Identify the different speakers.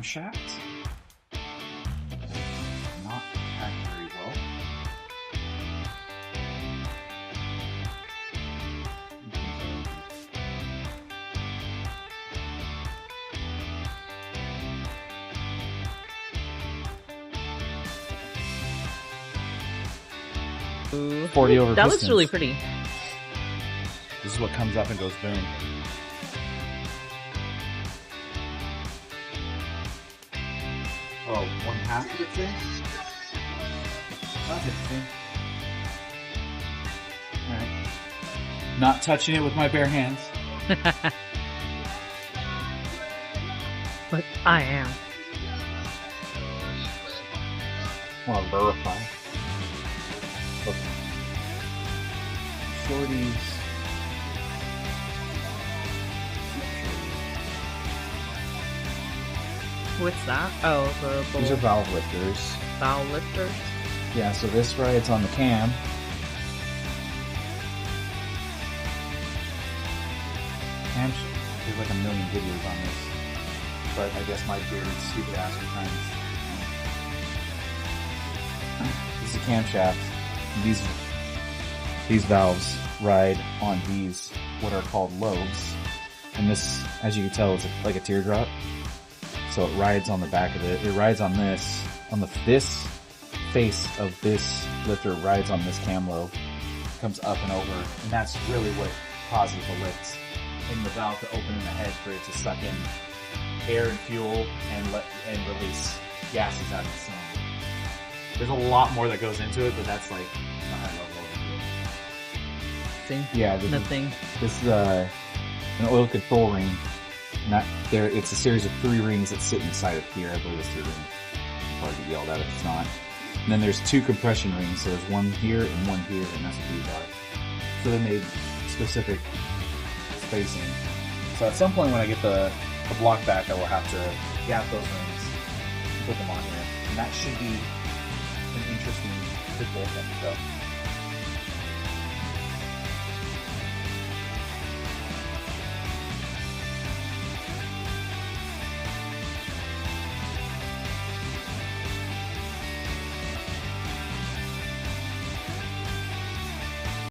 Speaker 1: camshaft. Not packed very well.
Speaker 2: Ooh.
Speaker 1: 40 over
Speaker 2: That
Speaker 1: pistons.
Speaker 2: looks really pretty.
Speaker 1: This is what comes up and goes boom. Oh, 1/2 of it's in? That's interesting. Alright. Not touching it with my bare hands.
Speaker 2: But I am.
Speaker 1: Want to verify. Okay. Shorties.
Speaker 2: What's that? Oh, the
Speaker 1: These are valve lifters.
Speaker 2: valve lifters.
Speaker 1: Yeah, so this rides on the cam. There's like a million videos on this. But I guess my bearded stupid ass are trying to... This is a camshaft. These valves ride on these, what are called lobes. And this, as you can tell, is like a teardrop. So it rides on the back of it. It rides on this, this face of this lifter rides on this cam lobe, comes up and over, and that's really what causes the lift in the valve to open in the head for it to suck in air and fuel and release gases out of the cylinder. There's a lot more that goes into it, but that's like the high level of
Speaker 2: Thing.
Speaker 1: it. Yeah,
Speaker 2: Nothing.
Speaker 1: this is an oil control ring. It's a series of 3 rings that sit inside of here. I believe it's 3 rings. I'll probably get yelled at if it's not. And then there's 2 compression rings. So there's one here and one here, and that's what these are. So they made specific spacing. So at some point when I get the block back, I will have to gap those rings and put them on here. And that should be an interesting tidbit.